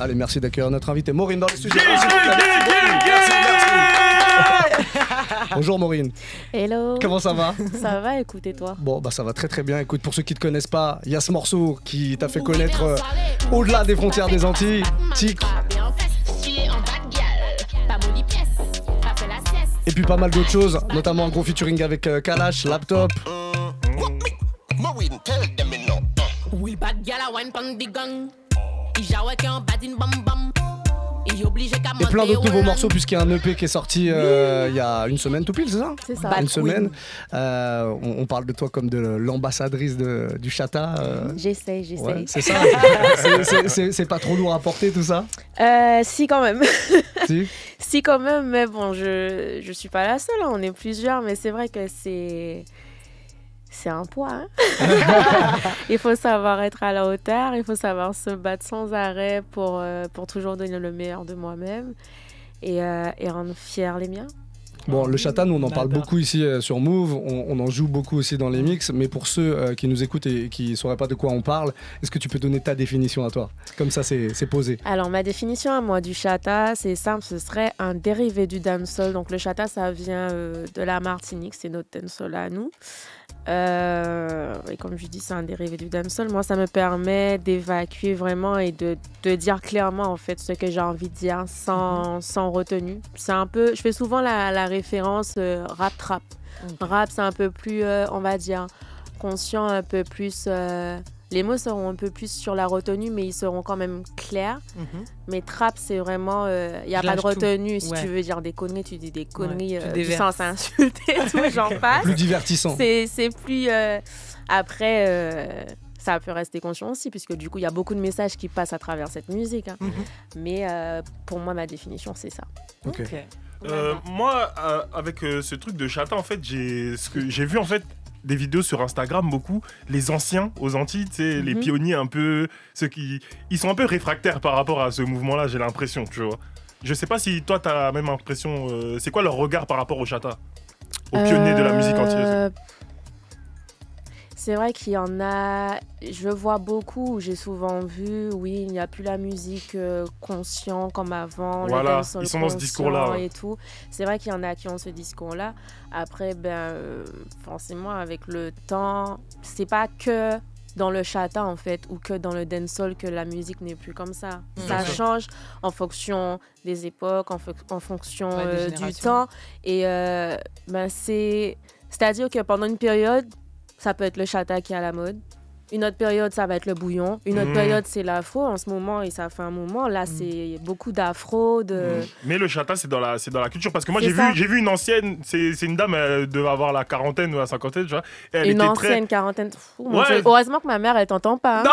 Allez, merci d'accueillir notre invité Maureen dans le studio. Bonjour Maureen. Hello. Comment ça va? Ça va, écoute, et toi? Bon, bah ça va très très bien. Écoute, pour ceux qui ne te connaissent pas, il y a ce morceau qui t'a fait connaître au-delà des frontières des Antilles. Tigre. Et puis pas mal d'autres choses, notamment un gros featuring avec Kalash, Laptop. Et plein d'autres nouveaux morceaux puisqu'il y a un EP qui est sorti il y a une semaine tout pile, c'est ça? C'est ça. Une semaine. On parle de toi comme de l'ambassadrice du Chata. J'essaye. Ouais, c'est ça. C'est pas trop lourd à porter tout ça? Si, quand même. Si. Si, quand même, mais bon, je suis pas la seule, hein. On est plusieurs, mais c'est vrai que c'est un poids. Hein. Il faut savoir être à la hauteur, il faut savoir se battre sans arrêt pour toujours donner le meilleur de moi-même et rendre fiers les miens. Bon, le Chata, nous on en parle beaucoup ici sur Move, on en joue beaucoup aussi dans les mix, mais pour ceux qui nous écoutent et qui ne sauraient pas de quoi on parle, est-ce que tu peux donner ta définition à toi? Comme ça, c'est posé. Alors, ma définition à moi du Chata, c'est simple, ce serait un dérivé du dancehall. Donc, le Chata, ça vient de la Martinique, c'est notre dancehall à nous. Et comme je dis, c'est un dérivé du dancehall. Moi, ça me permet d'évacuer vraiment et de dire clairement en fait ce que j'ai envie de dire sans retenue. C'est un peu, je fais souvent la référence rap-trap. Rap, c'est un peu plus, on va dire, conscient, un peu plus. Les mots seront un peu plus sur la retenue, mais ils seront quand même clairs. Mais trap, c'est vraiment... Il n'y a pas de retenue. Si tu veux dire des conneries, tu dis des conneries sans s'insulter, tout, j'en passe. Plus divertissant. C'est plus... Après, ça peut rester conscient aussi, puisque du coup, il y a beaucoup de messages qui passent à travers cette musique. Hein. Mais pour moi, ma définition, c'est ça. Ok. Moi, avec ce truc de Chata, en fait, j'ai vu, en fait, des vidéos sur Instagram, beaucoup, les anciens aux Antilles, tu sais, les pionniers un peu, ils sont un peu réfractaires par rapport à ce mouvement-là, j'ai l'impression, tu vois. Je sais pas si toi, t'as la même impression, c'est quoi leur regard par rapport au Chata, aux pionniers de la musique antillaise? C'est vrai qu'il y en a, je vois beaucoup, j'ai souvent vu, oui, il n'y a plus la musique conscient comme avant, voilà, le ils sont dans ce discours-là et tout. C'est vrai qu'il y en a qui ont ce discours-là. Après, forcément, avec le temps, c'est pas que dans le Chata, en fait, ou que dans le dancehall que la musique n'est plus comme ça. Ça change en fonction des époques, en fonction du temps. Et c'est-à-dire que pendant une période, ça peut être le Chata qui est à la mode. Une autre période, ça va être le bouillon. Une autre période, c'est l'afro. En ce moment, et ça fait un moment, là, c'est beaucoup d'afro. Mais le Chata, c'est dans la culture. Parce que moi, j'ai vu une ancienne, c'est une dame, elle devait avoir la quarantaine ou la cinquantaine, tu vois. Et elle une était ancienne quarantaine. Heureusement que ma mère, elle t'entend pas. Hein. Non,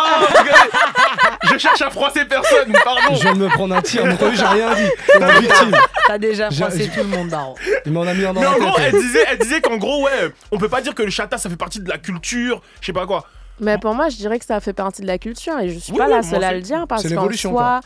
je cherche à froisser personne, pardon. Je viens de me prendre un tir, mais t'as vu, j'ai rien dit. La victime. T'as déjà froissé tout le monde, daron. Il m'en a mis un dans mais la en tête. gros, elle disait qu'en gros, ouais, on peut pas dire que le Chata, ça fait partie de la culture, je sais pas quoi. Mais pour moi, je dirais que ça fait partie de la culture et je suis pas la seule à le dire parce qu'en soi,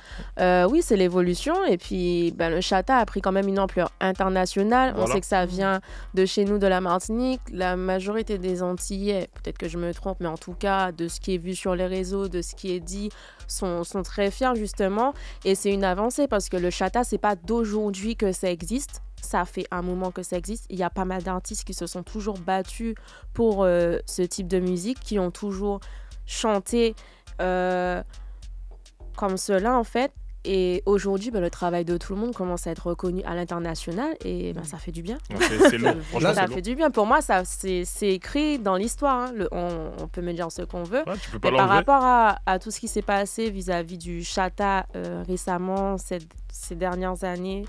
oui, c'est l'évolution. Et puis, le Chata a pris quand même une ampleur internationale. Voilà. On sait que ça vient de chez nous, de la Martinique. La majorité des Antillais, peut-être que je me trompe, mais en tout cas, de ce qui est vu sur les réseaux, de ce qui est dit, sont très fiers justement. Et c'est une avancée parce que le Chata, c'est pas d'aujourd'hui que ça existe. Ça fait un moment que ça existe. Il y a pas mal d'artistes qui se sont toujours battus pour ce type de musique, qui ont toujours chanté comme cela, en fait. Et aujourd'hui, le travail de tout le monde commence à être reconnu à l'international et ça fait du bien. C'est lourd. Franchement, ça fait du bien. Pour moi, c'est écrit dans l'histoire. Hein. On peut me dire ce qu'on veut. Ouais, tu peux pas mais par rapport à tout ce qui s'est passé vis-à-vis du Chata récemment, ces dernières années,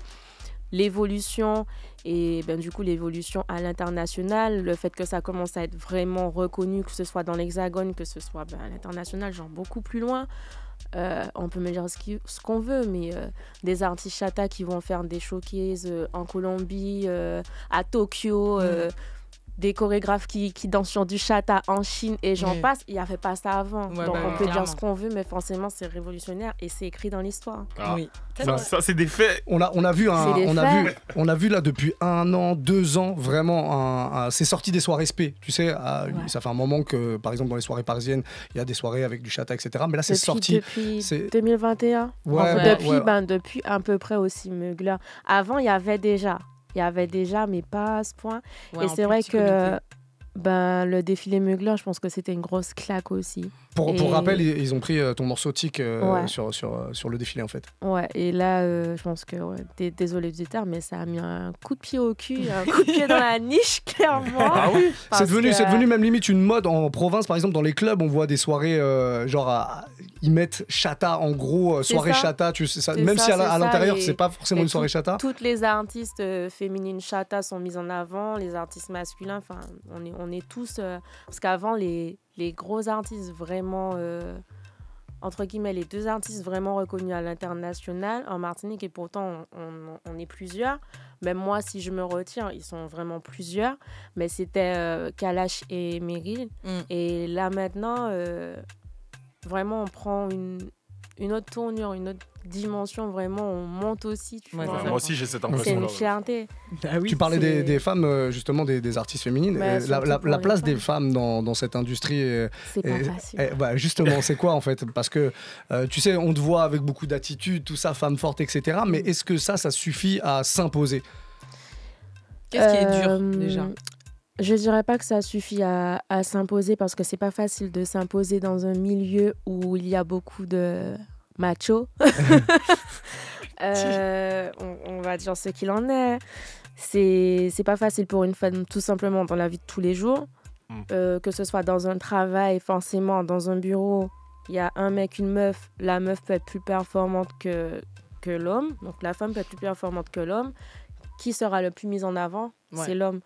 l'évolution et du coup l'évolution à l'international, le fait que ça commence à être vraiment reconnu, que ce soit dans l'Hexagone, que ce soit à l'international, genre beaucoup plus loin. On peut me dire ce qu'on veut, mais des artistes Chata qui vont faire des showcases en Colombie, à Tokyo, des chorégraphes qui dansent sur du chata en Chine et j'en passe. Il n'y avait pas ça avant. Ouais, donc bah, on peut clairement. dire ce qu'on veut, mais forcément c'est révolutionnaire et c'est écrit dans l'histoire. Ah. Oui. Ça, c'est des faits. On a vu C'est des faits. on a vu là depuis 1 an, 2 ans vraiment c'est sorti des soirées SP, tu sais, ça fait un moment que par exemple dans les soirées parisiennes il y a des soirées avec du chata, etc. Mais là c'est sorti depuis c'est- 2021. Depuis à peu près aussi Mugler. Avant il y avait déjà, mais pas à ce point. Ouais, Et en c'est plus vrai petit que comité. le défilé Mugler, je pense que c'était une grosse claque aussi. pour Et- rappel, ils ont pris ton morceau Tic Ouais. sur le défilé en fait. Ouais, et là, je pense que, désolé du terme, mais ça a mis un coup de pied au cul, un coup de pied dans la niche, clairement. Ah oui. Parce C'est devenu que- même limite une mode en province, par exemple dans les clubs, on voit des soirées ils mettent chata en gros, C'est soirée ça. chata, tu sais, C'est même ça, si c'est à ça, l'intérieur et- c'est pas forcément et une soirée chata. Toutes les artistes féminines chata sont mises en avant, les artistes masculins, enfin, on est tous... parce qu'avant, les gros artistes vraiment... entre guillemets, les 2 artistes vraiment reconnus à l'international en Martinique, et pourtant on est plusieurs. Même moi, si je me retiens, ils sont vraiment plusieurs. Mais c'était Kalash et Meryl. Et là maintenant, vraiment, on prend une autre tournure, une autre dimension. Vraiment, on monte aussi. Tu Ouais, vois. c'est ça. Moi aussi, j'ai cette C'est impression. une fierté. Tu parlais c'est- des femmes, justement, des artistes féminines. Bah, La surtout pour les place des femmes. femmes dans cette industrie, C'est pas facile. justement, c'est quoi en fait? Parce que, tu sais, on te voit avec beaucoup d'attitude, tout ça, femme forte, etc. Mais est-ce que ça suffit à s'imposer? Qu'est-ce qui est dur déjà? Je dirais pas que ça suffit à s'imposer parce que c'est pas facile de s'imposer dans un milieu où il y a beaucoup de machos. On va dire ce qu'il en est. C'est pas facile pour une femme tout simplement dans la vie de tous les jours. Que ce soit dans un travail, forcément, dans un bureau, il y a un mec, une meuf, la meuf peut être plus performante que l'homme. Donc la femme peut être plus performante que l'homme. Qui sera le plus mis en avant? Ouais. C'est l'homme.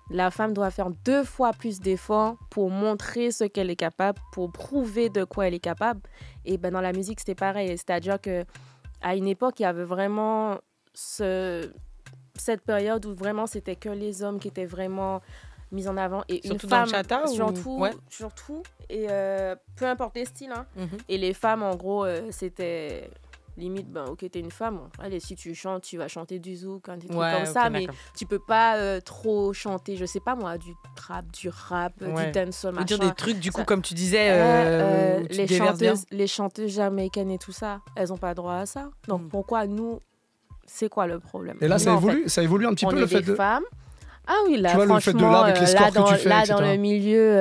La femme doit faire 2 fois plus d'efforts pour montrer ce qu'elle est capable, pour prouver de quoi elle est capable. Et ben dans la musique, c'était pareil. C'est-à-dire qu'à une époque, il y avait vraiment cette période où vraiment c'était que les hommes qui étaient vraiment mis en avant. Et Surtout une dans le femme, chata ou- surtout, Ouais. surtout. Et peu importe les styles. Hein. Mhm. Et les femmes, en gros, c'était... Limite, ok, t'es une femme. Bon, allez, si tu chantes, tu vas chanter du zouk, des trucs comme ça. ok, Mais d'accord. tu peux pas trop chanter, je sais pas moi, du trap, du rap, Ouais. du dancehall, Ou dire machin. des trucs, du coup, Ça- comme tu disais, où tu te les déverses bien. chanteuses jamaïcaines et tout ça, elles ont pas droit à ça. Donc pourquoi nous, c'est quoi le problème? Et là, Nous, ça en fait, évolue, ça évolue un petit on peu est le fait des de. femmes. Ah oui, là, Tu vois, le fait de là, avec les scores que tu fais, là, etc. dans le milieu,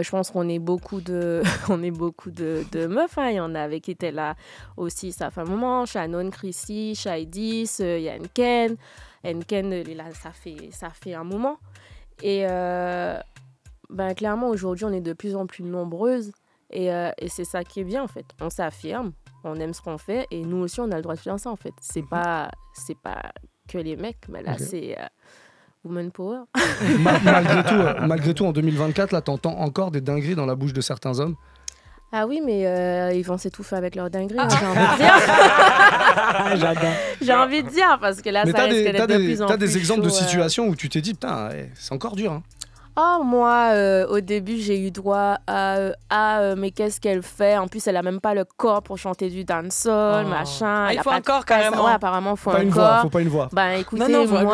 je pense qu'on est beaucoup de, on est beaucoup de meufs. Hein. Il y en avait qui étaient là aussi, ça fait un moment. Shannon, Chrissy, Shaidis, il y a Nken. Nken, là, ça fait un moment. Et clairement, aujourd'hui, on est de plus en plus nombreuses. Et c'est ça qui est bien, en fait. On s'affirme, on aime ce qu'on fait. Et nous aussi, on a le droit de faire ça, en fait. C'est pas que les mecs, mais là, c'est... Woman Power. Malgré tout, en 2024, là, t'entends encore des dingueries dans la bouche de certains hommes. Ah oui, mais ils vont s'étouffer avec leur dinguerie, hein, j'ai envie de dire. J'adore. J'ai envie de dire, parce que là, Mais ça risque d'être de plus en plus t'as des exemples de chaud, situations où tu t'es dit, putain, c'est encore dur. Hein. Oh, moi, au début, j'ai eu droit à mais qu'est-ce qu'elle fait? En plus, elle a même pas le corps pour chanter du dancehall, machin. Ah, il Elle a faut pas un de corps, carrément. Ouais, apparemment, il faut Pas un une corps. voix, faut pas une voix. Ben écoutez, Non, faut un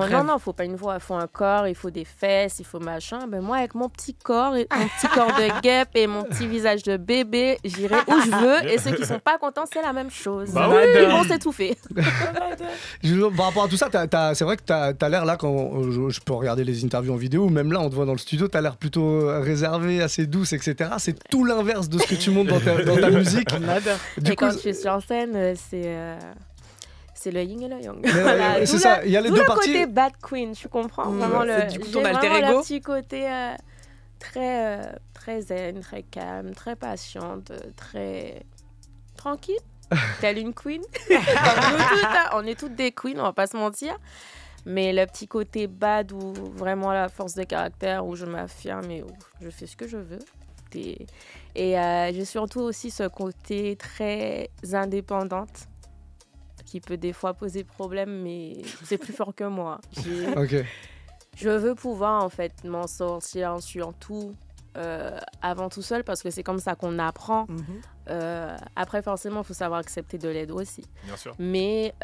corps, non, faut pas une voix, il faut un corps, il faut des fesses, il faut machin. Ben moi, avec mon petit corps, et mon petit corps de guêpe et mon petit visage de bébé, j'irai où je veux. Et ceux qui sont pas contents, c'est la même chose. Bah oui. Ils vont s'étouffer. Par rapport à tout ça, c'est vrai que t'as l'air là, quand je peux regarder les interviews en vidéo, ou même là, on te voit dans le studio, t'as l'air plutôt réservée, assez douce, etc. C'est tout l'inverse de ce que tu montres dans ta musique. Et quand je suis sur scène, c'est le yin et le yang. Mais, c'est ça, il y a les tout deux le parties. côté bad queen, tu comprends vraiment c'est du coup ton j'ai alter vraiment ego. le petit côté très zen, très calme, très patiente, très tranquille, telle une queen. Comme nous toutes, hein. On est toutes des queens, on va pas se mentir. Mais le petit côté bad où vraiment la force de caractère, où je m'affirme et où je fais ce que je veux. Et j'ai surtout aussi ce côté très indépendante qui peut des fois poser problème, mais c'est plus fort que moi. Ok. je veux pouvoir en fait m'en sortir sur tout avant tout seul parce que c'est comme ça qu'on apprend. Après, forcément, il faut savoir accepter de l'aide aussi. Bien sûr. Mais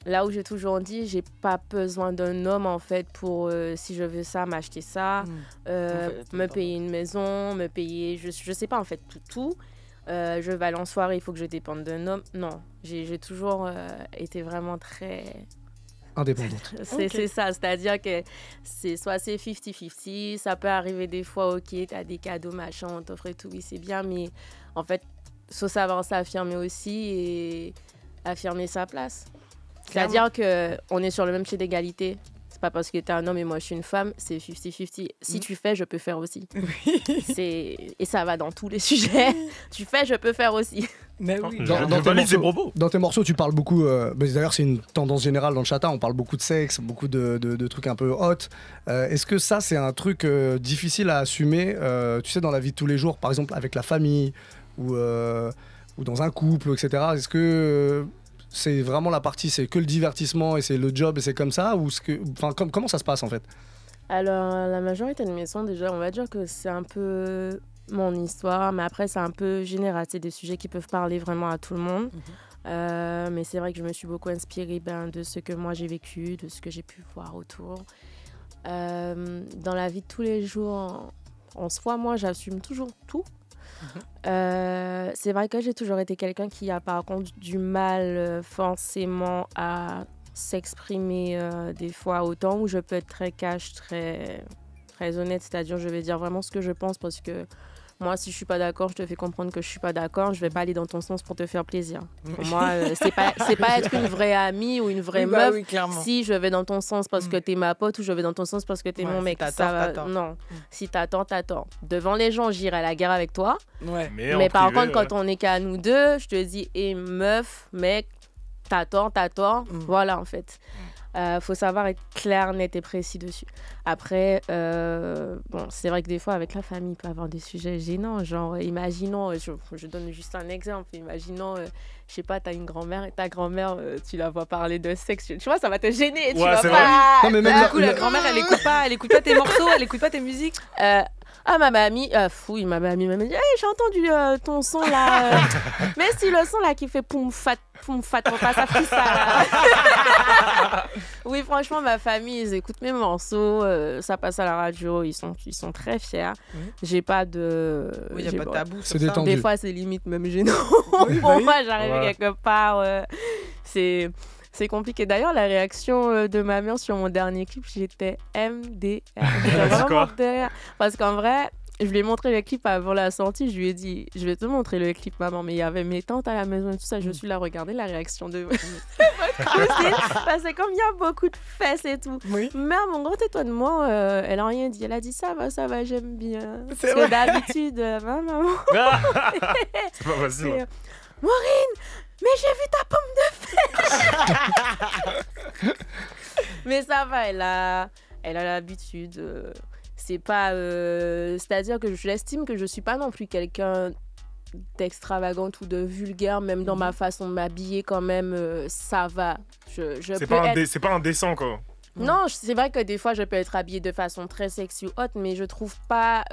là où j'ai toujours dit, j'ai pas besoin d'un homme en fait pour si je veux ça, m'acheter ça, me payer une maison, me payer, je sais pas en fait tout. Je vais aller en soirée, il faut que je dépende d'un homme. Non, j'ai toujours été vraiment très indépendante. C'est ça, c'est-à-dire que c'est 50-50, ça peut arriver des fois, ok, t'as des cadeaux, machin, on t'offre et tout, oui, c'est bien, mais en fait, il faut savoir s'affirmer aussi et affirmer sa place. C'est-à-dire qu'on est sur le même pied d'égalité. C'est pas parce que t'es un homme et moi je suis une femme, c'est 50-50. Si tu fais, je peux faire aussi. Et ça va dans tous les sujets. Tu fais, je peux faire aussi. Mais oui. Dans tes morceaux, tu parles beaucoup. D'ailleurs, c'est une tendance générale dans le chata. On parle beaucoup de sexe, beaucoup de trucs un peu hot. Est-ce que ça, c'est un truc difficile à assumer, tu sais, dans la vie de tous les jours, par exemple avec la famille ou dans un couple, etc. Est-ce que c'est vraiment la partie, c'est que le divertissement et c'est le job et c'est comme ça, ou comment ça se passe en fait? Alors, la majorité de mes sons, déjà, on va dire que c'est un peu mon histoire, mais après, c'est un peu général. C'est des sujets qui peuvent parler vraiment à tout le monde. Mais c'est vrai que je me suis beaucoup inspirée de ce que moi j'ai vécu, de ce que j'ai pu voir autour. Dans la vie de tous les jours, en soi, moi, j'assume toujours tout. C'est vrai que j'ai toujours été quelqu'un qui a par contre du mal forcément à s'exprimer des fois autant où je peux être très cash, très honnête, c'est-à-dire je vais dire vraiment ce que je pense parce que moi si je suis pas d'accord, je te fais comprendre que je suis pas d'accord, je vais pas aller dans ton sens pour te faire plaisir. Pour moi, c'est pas être une vraie amie ou une vraie meuf si je vais dans ton sens parce que t'es ma pote ou je vais dans ton sens parce que t'es mon mec. T'attends. Non, si t'attends. Devant les gens, j'irai à la guerre avec toi. Mais par contre, quand on est qu'à nous deux, je te dis, meuf, mec, t'attends. Voilà, en fait. Faut savoir être clair, net et précis dessus. Après, c'est vrai que des fois, avec la famille, il peut y avoir des sujets gênants. Genre, imaginons, je donne juste un exemple. Imaginons, je sais pas, t'as une grand-mère et ta grand-mère, tu la vois parler de sexe. Tu vois, ça va te gêner. Tu vas pas... Non, mais même du coup, la grand-mère, elle écoute pas tes morceaux, elle écoute pas tes musiques. Ma mamie, ma mamie m'a dit hey, j'ai entendu ton son là. Mais si le son là qui fait poum fat, on passe à tout ça là. Oui, franchement, ma famille, ils écoutent mes morceaux, ça passe à la radio, ils sont très fiers. J'ai pas de. Oui, il n'y a pas de tabou. C'est détendu. Des fois, c'est limite même gênant. Pour moi, j'arrive quelque part. C'est compliqué. D'ailleurs, la réaction de ma mère sur mon dernier clip, j'étais MDR. J'étais vraiment derrière. Parce qu'en vrai, je lui ai montré le clip avant la sortie. Je lui ai dit, je vais te montrer le clip, maman. Mais il y avait mes tantes à la maison et tout ça. Je suis là, regarder la réaction de votre cousine. Parce que comme il y a beaucoup de fesses et tout. Oui. Mais à mon grand étonnement, elle n'a rien dit. Elle a dit, ça va, j'aime bien. Parce que d'habitude, maman. C'est pas facile. Maureen, mais j'ai vu ta pomme de fesse. Mais ça va, elle a l'habitude. C'est pas, c'est-à-dire que j'estime que je suis pas non plus quelqu'un d'extravagante ou de vulgaire, même dans ma façon de m'habiller quand même, ça va. C'est pas indécent quoi. Non, c'est vrai que des fois je peux être habillée de façon très sexy ou haute, mais je trouve pas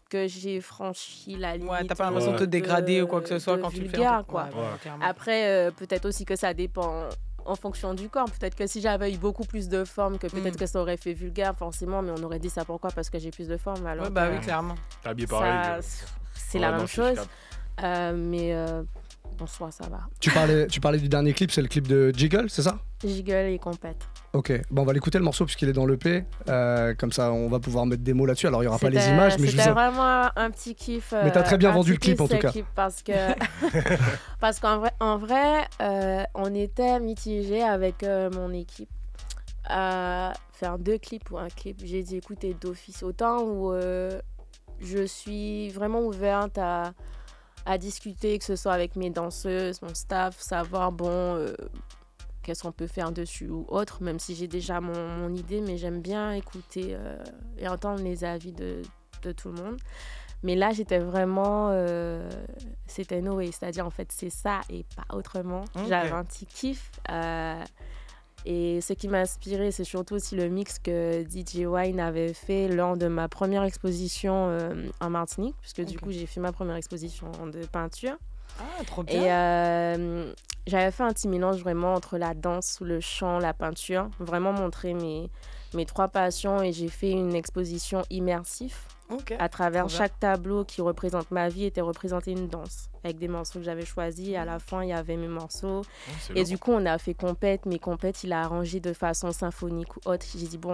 que j'ai franchi la limite. Ouais, t'as pas l'impression de te dégrader ou quoi que ce soit quand vulgaire, tu fais un peu... quoi. Après, peut-être aussi que ça dépend en fonction du corps. Peut-être que si j'avais eu beaucoup plus de forme, que peut-être que ça aurait fait vulgaire, forcément, mais on aurait dit ça pourquoi? Parce que j'ai plus de forme. Alors oui, clairement. T'es habillé pareil. C'est la même chose. Mais en soi, ça va. Tu parlais du dernier clip, c'est le clip de Jiggle, c'est ça? Jiggle et Compète. Ok, on va l'écouter le morceau puisqu'il est dans l'EP. Comme ça, on va pouvoir mettre des mots là-dessus. Alors, il n'y aura pas les images, mais c'était vraiment un petit kiff. Mais t'as très bien vendu le clip en tout cas. Parce qu'en vrai, on était mitigés avec mon équipe à faire 2 clips ou un clip. J'ai dit, écoutez, d'office, autant où je suis vraiment ouverte à discuter, que ce soit avec mes danseuses, mon staff, savoir, qu'est-ce qu'on peut faire dessus ou autre, même si j'ai déjà mon idée, mais j'aime bien écouter et entendre les avis de tout le monde. Mais là, j'étais vraiment... c'était no way, c'est-à-dire, en fait, c'est ça et pas autrement. Okay. J'avais un petit kiff. Et ce qui m'a inspiré, c'est surtout aussi le mix que DJ Wine avait fait lors de ma première exposition en Martinique, puisque du coup, j'ai fait ma première exposition de peinture. Ah, trop bien. Et j'avais fait un petit mélange vraiment entre la danse, le chant, la peinture, vraiment montrer mes 3 passions. Et j'ai fait une exposition immersive. À travers chaque tableau qui représente ma vie était représenté une danse avec des morceaux que j'avais choisis. À la fin, il y avait mes morceaux. Et du coup, on a fait compète. Mais compète, il a arrangé de façon symphonique ou autre. J'ai dit, bon,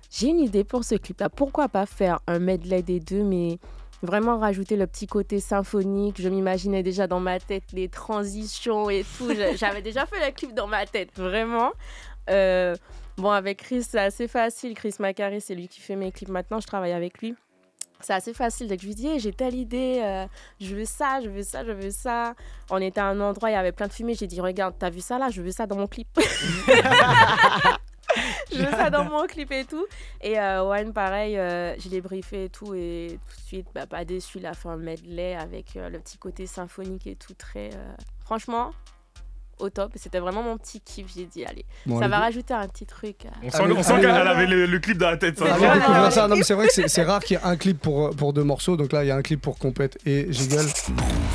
j'ai une idée pour ce clip-là. Pourquoi pas faire un medley des deux, mais vraiment rajouter le petit côté symphonique. Je m'imaginais déjà dans ma tête les transitions et tout. J'avais déjà fait le clip dans ma tête, vraiment. Bon, avec Chris, c'est assez facile. Chris Macari, c'est lui qui fait mes clips maintenant. Je travaille avec lui. C'est assez facile. Dès que je lui dis, hey, j'ai telle idée, je veux ça, je veux ça, je veux ça. On était à un endroit, il y avait plein de fumée. J'ai dit, regarde, t'as vu ça là? Je veux ça dans mon clip. Je veux ça dans mon clip et tout. Et Wine, pareil, je l'ai briefé et tout. Et tout de suite, pas déçu, il a fait un medley avec le petit côté symphonique et tout. Très, franchement, au top. C'était vraiment mon petit kiff. J'ai dit, allez, bon, ça va rajouter un petit truc. On sent qu'elle avait le clip dans la tête. Ça. Non, mais c'est vrai que c'est rare qu'il y ait un clip pour 2 morceaux. Donc là, il y a un clip pour Compète et Giggle.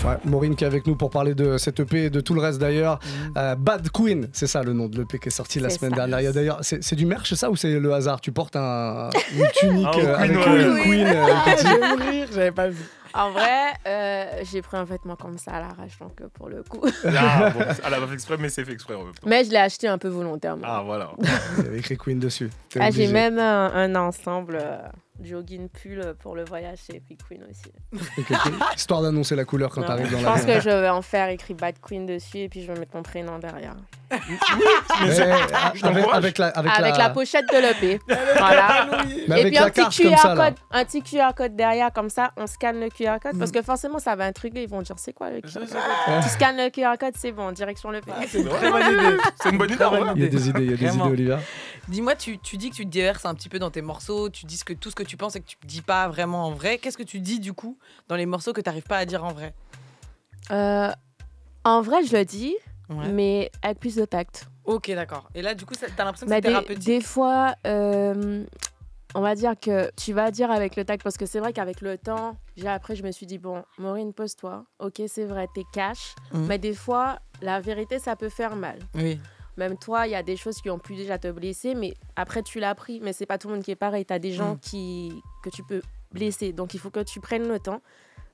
Ouais, Maureen qui est avec nous pour parler de cette EP et de tout le reste d'ailleurs. Bad Queen, c'est ça le nom de l'EP qui est sorti la semaine dernière. Il y a d'ailleurs, c'est du merch ça ou c'est le hasard? Tu portes une tunique avec Queen. Je vais mourir, j'avais pas vu. En vrai, j'ai pris un vêtement comme ça à l'arrache, donc pour le coup. Ah, bon, elle a pas fait exprès, mais c'est fait exprès en même temps. Mais je l'ai acheté un peu volontairement. Ah, voilà. Il y avait écrit Queen dessus. J'ai même un ensemble jogging pull pour le voyage chez Free Queen aussi. Okay. Histoire d'annoncer la couleur quand t'arrives dans la. Je pense que je vais en faire écrit Bad Queen dessus et puis je vais mettre mon prénom derrière. Mais avec la pochette de l'EP. Voilà. Et puis un petit QR code derrière, comme ça, on scanne le QR code parce que forcément ça va intriguer. Ils vont dire c'est quoi le QR code? Tu scannes le QR code, c'est bon, direction l'EP. C'est une très bonne idée. C'est une bonne idée. Il y a des idées, Olivia. Dis-moi, tu dis que tu te déverses un petit peu dans tes morceaux, tu dis tout ce que tu penses et que tu dis pas vraiment en vrai. Qu'est-ce que tu dis du coup dans les morceaux que tu n'arrives pas à dire en vrai? En vrai, je le dis, mais avec plus de tact. Ok, d'accord. Et là, du coup, t'as l'impression que c'est thérapeutique? Des fois, on va dire que tu vas dire avec le tact, parce que c'est vrai qu'avec le temps, après, je me suis dit, bon, Maureen, pose-toi. Ok, c'est vrai, t'es cash. Mais des fois, la vérité, ça peut faire mal. Oui. Même toi, il y a des choses qui ont pu déjà te blesser, mais après, tu l'as pris. Mais c'est pas tout le monde qui est pareil. Tu as des gens que tu peux blesser. Donc, il faut que tu prennes le temps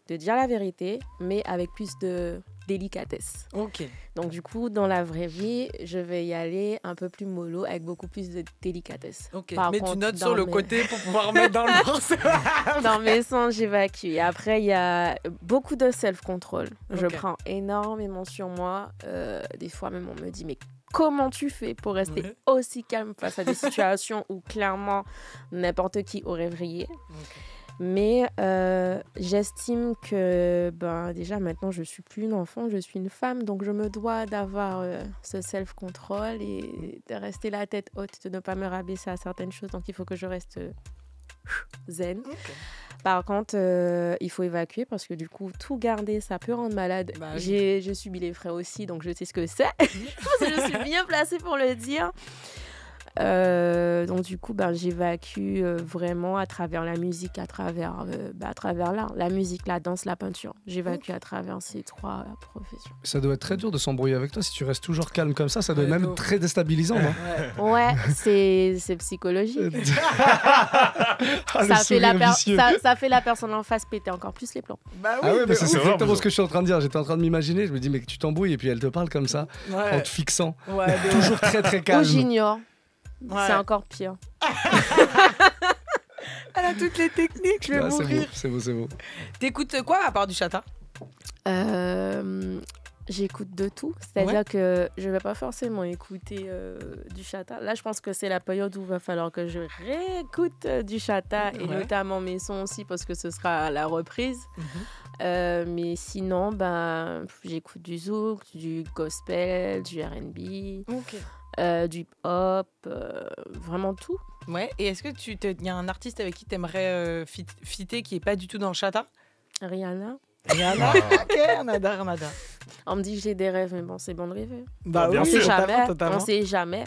de dire la vérité, mais avec plus de délicatesse. Ok. Donc, du coup, dans la vraie vie, je vais y aller un peu plus mollo, avec beaucoup plus de délicatesse. Ok. Mais tu notes sur le côté pour pouvoir mettre dans le morceau. Dans mes sons, j'évacue. Et après, il y a beaucoup de self-control. Je prends énormément sur moi. Des fois, même, on me dit, mais comment tu fais pour rester aussi calme face à des situations où clairement n'importe qui aurait vrillé? Mais j'estime que déjà maintenant je suis plus une enfant, je suis une femme, donc je me dois d'avoir ce self-control et de rester la tête haute, de ne pas me rabaisser à certaines choses. Donc il faut que je reste zen. Par contre, il faut évacuer parce que du coup, tout garder, ça peut rendre malade. J'ai subi les frais aussi, donc je sais ce que c'est. Je suis bien placée pour le dire. Donc du coup, j'évacue vraiment à travers la musique, à travers l'art, la musique, la danse, la peinture. J'évacue à travers ces 3 professions. Ça doit être très dur de s'embrouiller avec toi si tu restes toujours calme comme ça doit être même très déstabilisant. Ouais, c'est psychologique. Ça fait la personne en face péter encore plus les plombs. C'est exactement ce que je suis en train de dire. J'étais en train de m'imaginer, je me dis mais que tu t'embrouilles et puis elle te parle comme ça en te fixant. Toujours très très calme. Ou j'ignore. C'est encore pire. Elle a toutes les techniques, je vais mourir. C'est beau. T'écoutes quoi à part du chata? J'écoute de tout. C'est-à-dire que je ne vais pas forcément écouter du chata. Là, je pense que c'est la période où il va falloir que je réécoute du chata et notamment mes sons aussi parce que ce sera la reprise. Mais sinon, j'écoute du zouk, du gospel, du R&B. Du hip-hop, vraiment tout. Ouais, et est-ce que il y a un artiste avec qui t'aimerais fitter qui est pas du tout dans le chata? Rihanna. Ok, Renada. On me dit que j'ai des rêves, mais bon, c'est bon de rêver. Bien sûr. On sait jamais.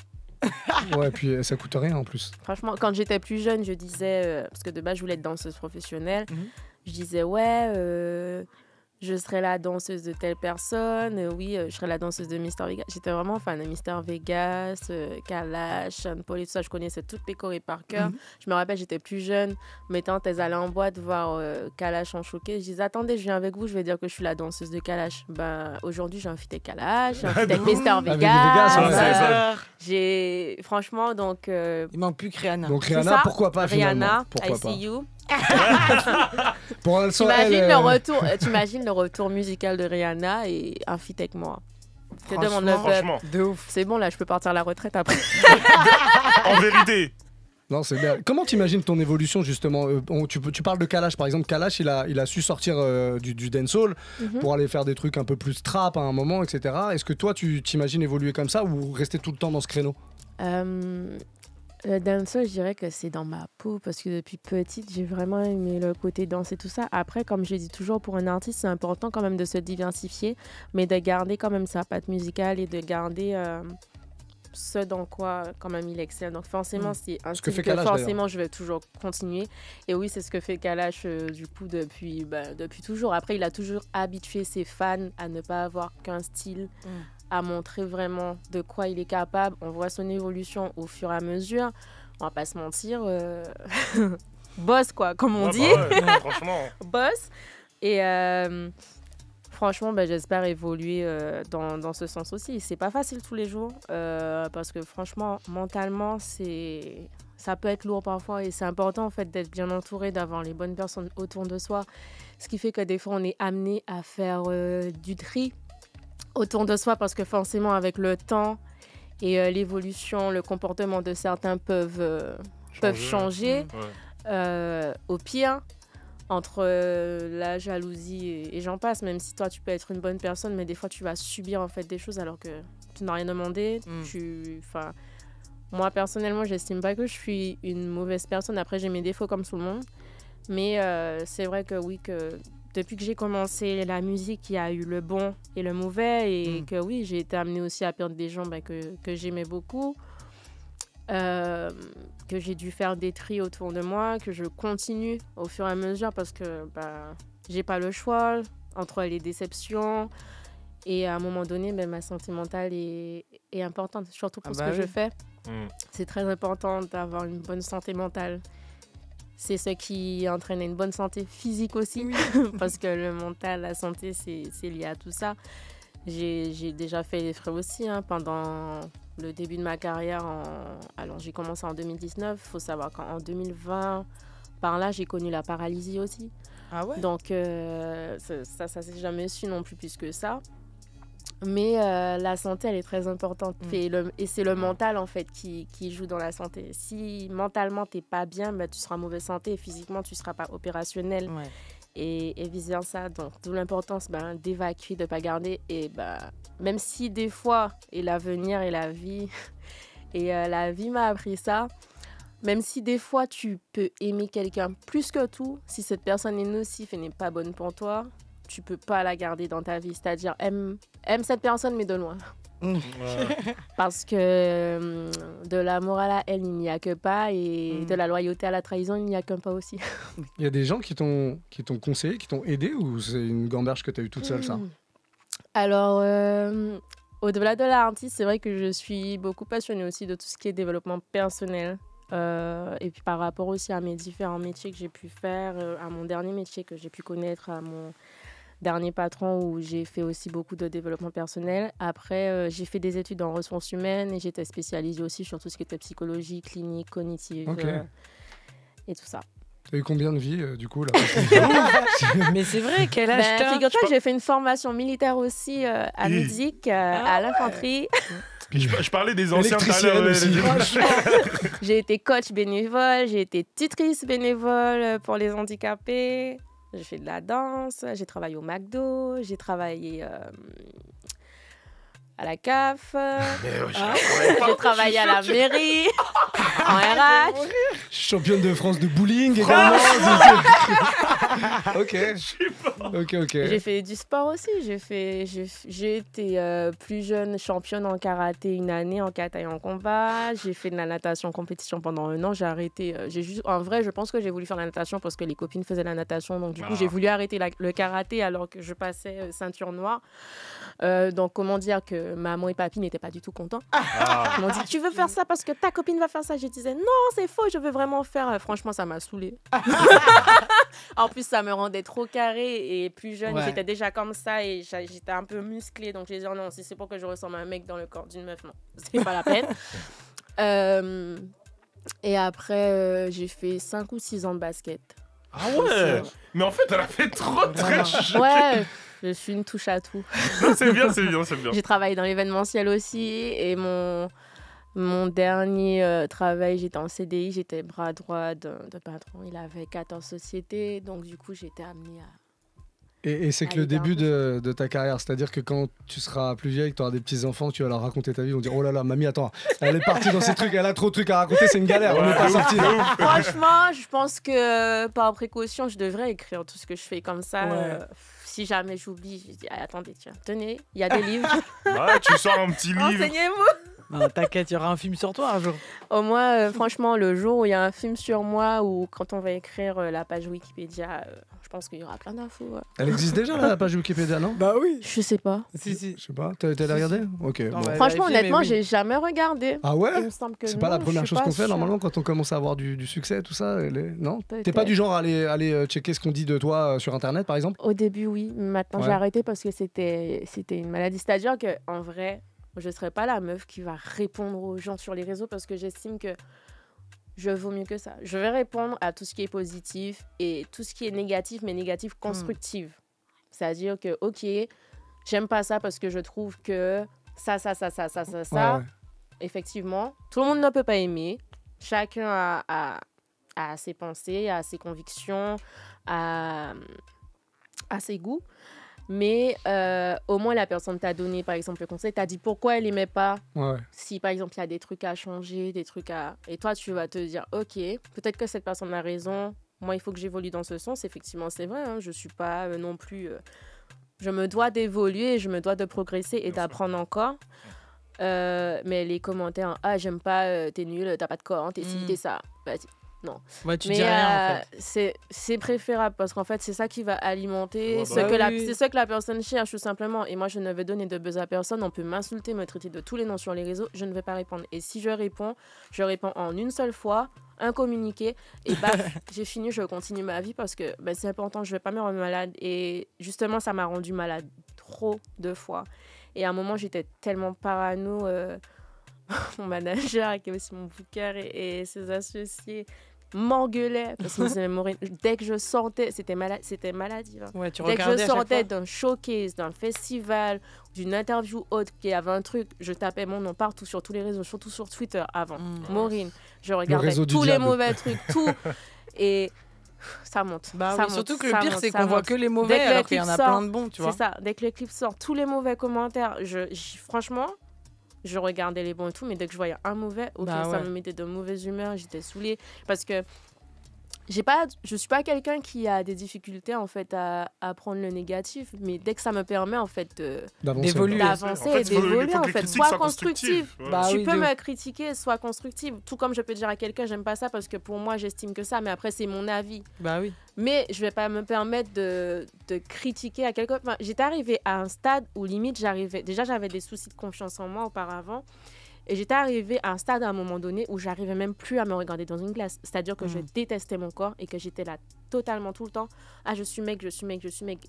Ouais, puis ça coûte rien en plus. Franchement, quand j'étais plus jeune, je disais, parce que de base, je voulais être danseuse professionnelle, Mhm. je disais, ouais, je serai la danseuse de telle personne, oui, je serai la danseuse de Mister Vegas. J'étais vraiment fan de Mister Vegas, Kalash, Sean Paul et tout ça. Je connaissais toutes les chorés par cœur. Je me rappelle, j'étais plus jeune. Mes tantes, elles allaient en boîte voir Kalash en showcase. Je disais, attendez, je viens avec vous, je vais dire que je suis la danseuse de Kalash. Ben, aujourd'hui, j'ai un feat avec Kalash, j'ai un feat avec Mister Avec Vegas. Vegas, J'ai, franchement, donc... Il manque plus que Rihanna. Donc c'est Rihanna, ça, pourquoi pas finalement? Rihanna, Pourquoi I pas? see you. Pour elle, T'imagines le retour musical de Rihanna et un feat avec moi. Je te demande le peuple. Franchement, De ouf. C'est bon, là, je peux partir à la retraite après. en vérité. Non, c'est bien. Comment t'imagines ton évolution justement? Tu parles de Kalash par exemple. Kalash, il a su sortir du dancehall pour aller faire des trucs un peu plus trap à un moment, etc. Est-ce que toi, tu t'imagines évoluer comme ça ou rester tout le temps dans ce créneau? Le dancehall, je dirais que c'est dans ma peau parce que depuis petite, j'ai vraiment aimé le côté danse et tout ça. Après, comme je dis toujours, pour un artiste, c'est important quand même de se diversifier, mais de garder quand même sa patte musicale et de garder ce dans quoi quand même il excelle. Donc forcément, c'est un que style fait que Kalash, forcément je vais toujours continuer. Et oui, c'est ce que fait Kalash du coup depuis toujours. Après, il a toujours habitué ses fans à ne pas avoir qu'un style, à montrer vraiment de quoi il est capable. On voit son évolution au fur et à mesure. On va pas se mentir. Boss quoi, comme on Ouais, dit. bah ouais, franchement. Boss. Et franchement, j'espère évoluer dans ce sens aussi. C'est pas facile tous les jours parce que franchement, mentalement, ça peut être lourd parfois et c'est important en fait d'être bien entouré, d'avoir les bonnes personnes autour de soi. Ce qui fait que des fois, on est amené à faire du tri autour de soi parce que forcément, avec le temps et l'évolution, le comportement de certains peuvent changer. Au pire, entre la jalousie et j'en passe, même si toi tu peux être une bonne personne, mais des fois tu vas subir en fait des choses alors que tu n'as rien demandé. Moi personnellement, j'estime pas que je suis une mauvaise personne. Après, j'ai mes défauts comme tout le monde, mais c'est vrai que oui, que depuis que j'ai commencé la musique, il y a eu le bon et le mauvais et que oui, j'ai été amenée aussi à perdre des gens que j'aimais beaucoup. Que j'ai dû faire des tris autour de moi, que je continue au fur et à mesure parce que j'ai pas le choix entre les déceptions et à un moment donné, ma santé mentale est importante, surtout pour ce que je fais. C'est très important d'avoir une bonne santé mentale. C'est ce qui entraîne une bonne santé physique aussi, parce que le mental, la santé, c'est lié à tout ça. J'ai déjà fait les frais aussi pendant le début de ma carrière. Alors, j'ai commencé en 2019. Il faut savoir qu'en 2020, par là, j'ai connu la paralysie aussi. Ah ouais? Donc, ça s'est jamais su non plus plus que ça. Mais la santé, elle est très importante. Et c'est le mental, en fait, qui joue dans la santé. Si mentalement, tu n'es pas bien, tu seras en mauvaise santé. Et physiquement, tu ne seras pas opérationnel. Ouais. Et vice-versa. Donc, d'où l'importance d'évacuer, de ne pas garder. Et même si des fois, et l'avenir et la vie, et la vie m'a appris ça, même si des fois, tu peux aimer quelqu'un plus que tout, si cette personne est nocive et n'est pas bonne pour toi, tu peux pas la garder dans ta vie. C'est-à-dire, aime cette personne, mais de loin. Parce que de l'amour à la haine, il n'y a que pas. Et de la loyauté à la trahison, il n'y a qu'un pas aussi. Il y a des gens qui t'ont conseillé, qui t'ont aidé, ou c'est une gamberge que tu as eue toute seule, ça? Alors, au-delà de l'artiste, c'est vrai que je suis beaucoup passionnée aussi de tout ce qui est développement personnel. Et puis par rapport aussi à mes différents métiers que j'ai pu faire, à mon dernier métier que j'ai pu connaître, à mon dernier patron où j'ai fait aussi beaucoup de développement personnel. Après, j'ai fait des études en ressources humaines et j'étais spécialisée aussi sur tout ce qui était psychologie, clinique, cognitive et tout ça. T'as eu combien de vies du coup là? Mais c'est vrai, quel âge t'as? Figure-toi que j'ai fait une formation militaire aussi à Musique, à l'infanterie. Je parlais des anciens tout à l'heure. J'ai été coach bénévole, j'ai été tutrice bénévole pour les handicapés. J'ai fait de la danse, j'ai travaillé au McDo, j'ai travaillé à la CAF, j'ai travaillé à la mairie. en RH. Championne de France de bowling également. Ok. J'ai fait du sport aussi. J'ai été plus jeune championne en karaté une année, en kata et en combat. J'ai fait de la natation en compétition pendant 1 an. J'ai arrêté. En vrai, je pense que j'ai voulu faire la natation parce que les copines faisaient la natation. Donc, du coup, j'ai voulu arrêter le karaté alors que je passais ceinture noire. Donc, comment dire que maman et papy n'étaient pas du tout contents. Ils m'ont dit, tu veux faire ça parce que ta copine va faire ça. Je disais, non, c'est faux, je veux vraiment faire. Franchement, ça m'a saoulée. En plus, ça me rendait trop carré et plus jeune, j'étais déjà comme ça et j'étais un peu musclée. Donc, j'ai dit, non, si c'est pour que je ressemble à un mec dans le corps d'une meuf, non, c'est pas la peine. Et après, j'ai fait 5 ou 6 ans de basket. Ah ouais. Mais en fait, elle a fait trop de trucs. Ouais, je suis une touche à tout. C'est bien. J'ai travaillé dans l'événementiel aussi et mon dernier travail, j'étais en CDI, j'étais bras droit de patron. Il avait 14 sociétés, donc du coup, j'étais amenée à... Et c'est que le début de ta carrière, c'est-à-dire que quand tu seras plus vieille, que tu auras des petits-enfants, tu vas leur raconter ta vie, ils vont dire « Oh là là, mamie, attends, elle est partie dans ces trucs, elle a trop de trucs à raconter, c'est une galère, on n'est pas sorti. » Franchement, je pense que par précaution, je devrais écrire tout ce que je fais comme ça. Si jamais j'oublie, je dis attendez, tiens, tenez, il y a des livres. Ouais, tu sors un petit livre. Renseignez-vous. Non, t'inquiète, il y aura un film sur toi un jour. Au moins, franchement, le jour où il y a un film sur moi ou quand on va écrire la page Wikipédia, je pense qu'il y aura plein d'infos. Ouais. Elle existe déjà la page Wikipédia, non? Bah oui. Je sais pas. Si. Je sais pas, t'as allé regarder? Ok. Non, Bon. bah, Franchement, vérifier, honnêtement, mais oui. j'ai jamais regardé. Ah ouais? Il me semble que C'est non, pas la je première suis chose pas qu'on fait sûre. normalement quand on commence à avoir du succès, tout ça. Non? T'es Peut-être. pas du genre à aller checker ce qu'on dit de toi sur internet par exemple? Au début, oui. Maintenant, Ouais. j'ai arrêté parce que c'était une maladie. C'est-à-dire qu'en vrai, je ne serais pas la meuf qui va répondre aux gens sur les réseaux parce que j'estime que je vaux mieux que ça. Je vais répondre à tout ce qui est positif et tout ce qui est négatif, mais négatif constructif. C'est-à-dire que, ok, j'aime pas ça parce que je trouve que ça. Ouais. Effectivement, tout le monde ne peut pas aimer. Chacun a ses pensées, a ses convictions, a ses goûts. Mais au moins, la personne t'a donné, par exemple, le conseil, t'a dit pourquoi elle n'aimait pas. Ouais. Si, par exemple, il y a des trucs à changer, Et toi, tu vas te dire, OK, peut-être que cette personne a raison. Moi, il faut que j'évolue dans ce sens. Effectivement, c'est vrai. Je ne suis pas non plus... Je me dois d'évoluer, je me dois de progresser et d'apprendre encore. Mais les commentaires, j'aime pas, t'es nul, t'as pas de corps, t'es ci, t'es ça. Vas-y. Non. Ouais, tu dis rien en fait. C'est préférable parce qu'en fait, c'est ça qui va alimenter Ouais, bah c'est ce que la personne cherche tout simplement. Et moi, je ne vais donner de buzz à personne. On peut m'insulter, me traiter de tous les noms sur les réseaux. Je ne vais pas répondre. Et si je réponds en une seule fois, un communiqué. Et baf, j'ai fini, je continue ma vie parce que c'est important. Je ne vais pas me rendre malade. Et justement, ça m'a rendu malade trop de fois. Et à un moment, j'étais tellement parano. Mon manager, qui est aussi mon booker et ses associés, m'engueulait parce que dès que je sortais, c'était maladie. Hein. Ouais, tu Dès que je regardais à chaque sortais fois. d'un showcase, d'un festival, d'une interview haute qui avait un truc, je tapais mon nom partout sur tous les réseaux, surtout sur Twitter avant. Maureen, je regardais réseau du tous les diable. mauvais trucs, tout. Et ça monte. Bah ça oui, monte, surtout que ça le pire, monte, c'est ça qu'on voit monte. que les Dès mauvais que le alors qu'il y en clip a sort, plein de bons, tu vois. C'est ça. Dès que le clip sort, tous les mauvais commentaires, franchement, je regardais les bons et tout, mais dès que je voyais un mauvais, ça me mettait de mauvaise humeur, j'étais saoulée. Parce que je suis pas quelqu'un qui a des difficultés en fait à prendre le négatif, mais dès que ça me permet en fait D'évoluer. d'avancer En fait, et d'évoluer, faut en que les fait, critiques sois soient constructif. constructives. Ouais. Bah Tu oui, peux de me ouf. critiquer, sois constructif. Tout comme je peux dire à quelqu'un, j'aime pas ça parce que pour moi, j'estime que ça, mais après, c'est mon avis. Bah oui. Mais je vais pas me permettre de critiquer à quelqu'un. Enfin, j'étais arrivée à un stade où limite, j'avais des soucis de confiance en moi auparavant. Et j'étais arrivée à un stade à un moment donné où j'arrivais même plus à me regarder dans une glace. C'est-à-dire que je détestais mon corps et que j'étais là totalement tout le temps. Je suis mec.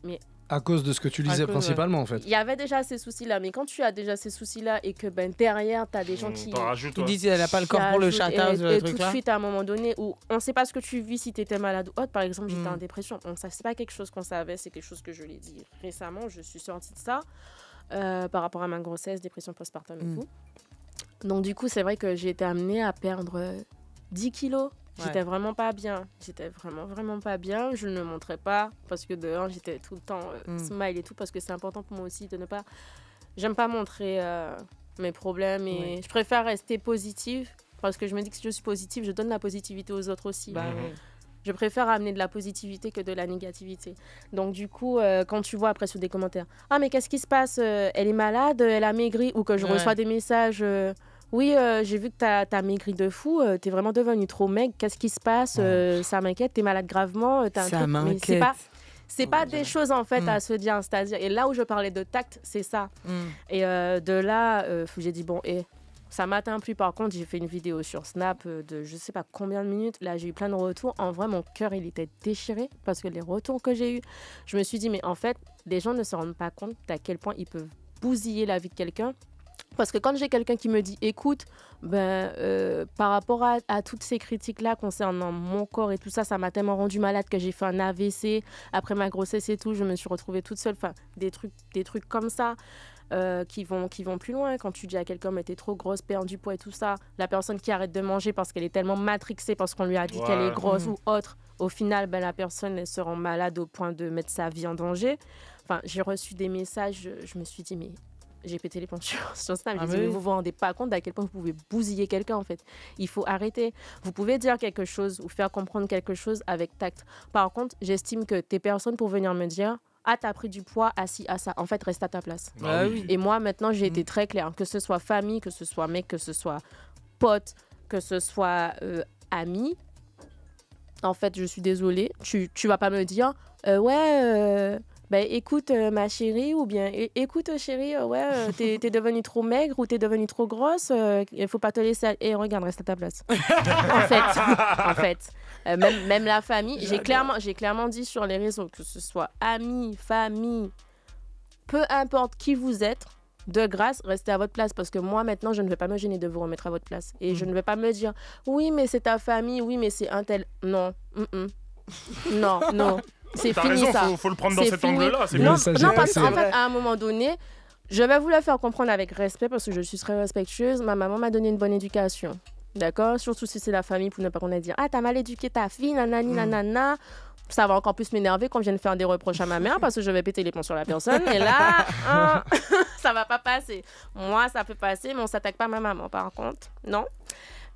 Mais À cause de ce que tu lisais principalement en fait. il y avait déjà ces soucis-là. Mais quand tu as déjà ces soucis-là et que derrière, tu as des gens qui... T'en rajoutes, Ils ouais. disent qu'elle a pas le corps pour le qui ajoutent- chatage, le et tout truc de là. suite, à un moment donné, où on ne sait pas ce que tu vis si tu étais malade ou autre. Par exemple, j'étais en dépression. C'est pas quelque chose qu'on savait, c'est quelque chose que je l'ai dit récemment. Je suis sortie de ça par rapport à ma grossesse, dépression postpartum et tout. Donc, du coup, c'est vrai que j'ai été amenée à perdre 10 kilos. J'étais vraiment pas bien. J'étais vraiment pas bien. Je ne le montrais pas parce que dehors, j'étais tout le temps smile et tout parce que c'est important pour moi aussi de ne pas... J'aime pas montrer mes problèmes et je préfère rester positive Parce que je me dis que si je suis positive, je donne la positivité aux autres aussi. Bah, oui. Je préfère amener de la positivité que de la négativité. Donc du coup, quand tu vois après sur des commentaires, « Ah mais qu'est-ce qui se passe? Elle est malade, elle a maigri » ou que je reçois des messages « Oui, j'ai vu que t'as maigri de fou, t'es vraiment devenu trop maigre, qu'est-ce qui se passe? Ça m'inquiète, t'es malade gravement. » Ça m'inquiète. C'est pas des choses en fait à se dire, c'est-à-dire, et là où je parlais de tact, c'est ça. Et de là, j'ai dit bon, ça m'atteint plus. Par contre, j'ai fait une vidéo sur Snap de je sais pas combien de minutes. Là, j'ai eu plein de retours. En vrai, mon cœur, il était déchiré parce que les retours que j'ai eus, je me suis dit mais en fait, les gens ne se rendent pas compte à quel point ils peuvent bousiller la vie de quelqu'un. Parce que quand j'ai quelqu'un qui me dit, écoute, par rapport à toutes ces critiques-là concernant mon corps et tout ça, ça m'a tellement rendu malade que j'ai fait un AVC après ma grossesse et tout, je me suis retrouvée toute seule. Enfin, des trucs comme ça qui vont plus loin. Quand tu dis à quelqu'un, mais t'es trop grosse, perds du poids et tout ça, la personne qui arrête de manger parce qu'elle est tellement matrixée parce qu'on lui a dit qu'elle est grosse ou autre, au final, la personne, elle se rend malade au point de mettre sa vie en danger. Enfin, j'ai reçu des messages, je me suis dit, mais... J'ai pété les ponts sur Snap. J'ai dit, mais vous vous rendez pas compte à quel point vous pouvez bousiller quelqu'un, en fait. Il faut arrêter. Vous pouvez dire quelque chose ou faire comprendre quelque chose avec tact. Par contre, j'estime que t'es personne pour venir me dire, ah, t'as pris du poids, assis à ça. En fait, reste à ta place. Et moi, maintenant, j'ai été très claire. Que ce soit famille, que ce soit mec, que ce soit pote, que ce soit ami. En fait, je suis désolée. Tu vas pas me dire, écoute ma chérie, ou bien écoute chérie, t'es devenue trop maigre ou t'es devenue trop grosse, il faut pas te laisser. Et regarde, reste à ta place. en fait, même la famille, j'ai clairement dit sur les réseaux, que ce soit amis, famille, peu importe qui vous êtes, de grâce, restez à votre place, parce que moi maintenant je ne vais pas me gêner de vous remettre à votre place et je ne vais pas me dire oui mais c'est ta famille, oui mais c'est un tel. Non, non. C'est fini raison, ça. Faut le prendre dans cet angle-là. Non, parce qu'en fait, à un moment donné, je vais vous le faire comprendre avec respect parce que je suis très respectueuse. Ma maman m'a donné une bonne éducation. D'accord? Surtout si c'est la famille pour ne pas qu'on ait dire ah, t'as mal éduqué ta fille, nanani, nanana. Ça va encore plus m'énerver quand je viens de faire des reproches à ma mère parce que je vais péter les plombs sur la personne. Et là, ça va pas passer. Moi, ça peut passer, mais on s'attaque pas à ma maman par contre. Non?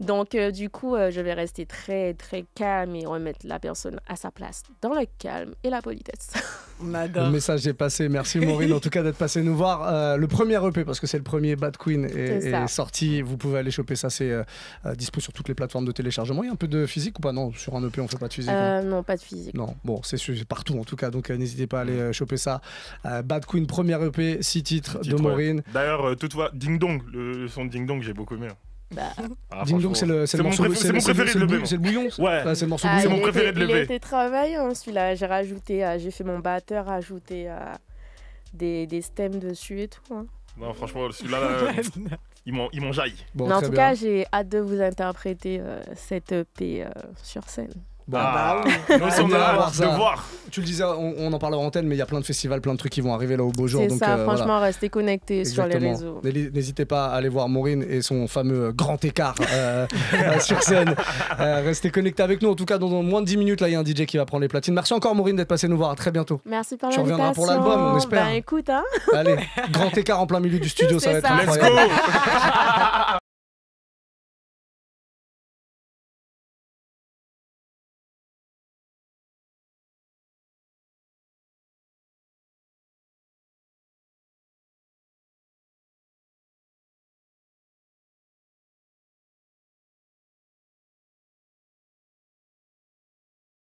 Donc, du coup, je vais rester très, très calme et remettre la personne à sa place dans le calme et la politesse. On adore. Le message est passé. Merci Maureen, en tout cas, d'être passée nous voir. Le premier EP, parce que c'est le premier, Bad Queen, est sorti. Vous pouvez aller choper ça. C'est dispo sur toutes les plateformes de téléchargement. Il y a un peu de physique ou pas? Non, sur un EP, on fait pas de physique. Non, pas de physique. Non, bon, c'est partout en tout cas. Donc, n'hésitez pas à aller choper ça. Bad Queen, premier EP, 6 titres de Maureen. D'ailleurs, Ding Dong, le son de Ding Dong, j'ai beaucoup aimé. Ding Dong, c'est le morceau. C'est mon préféré de lever. C'est le bouillon. Ouais, c'est le morceau. C'est mon préféré de lever. Il a été travaillé celui-là. J'ai fait mon batteur, rajouté des stems dessus et tout. Non, franchement, celui-là, ils m'ont jailli. Bon, en tout cas, j'ai hâte de vous interpréter cette EP sur scène. Bon, oui. Nous aussi, on a hâte de voir. Tu le disais, on en parlera en antenne, mais il y a plein de festivals, plein de trucs qui vont arriver là au beau jour. C'est ça, franchement, restez connectés sur les réseaux. N'hésitez pas à aller voir Maureen et son fameux grand écart sur scène. Restez connectés avec nous. En tout cas, dans moins de 10 minutes, là, il y a un DJ qui va prendre les platines. Merci encore, Maureen, d'être passée nous voir. À très bientôt. Merci pour l'invitation. Tu reviendras pour l'album, on espère. Écoute, hein. Allez, grand écart en plein milieu du studio, ça va être incroyable. Let's go.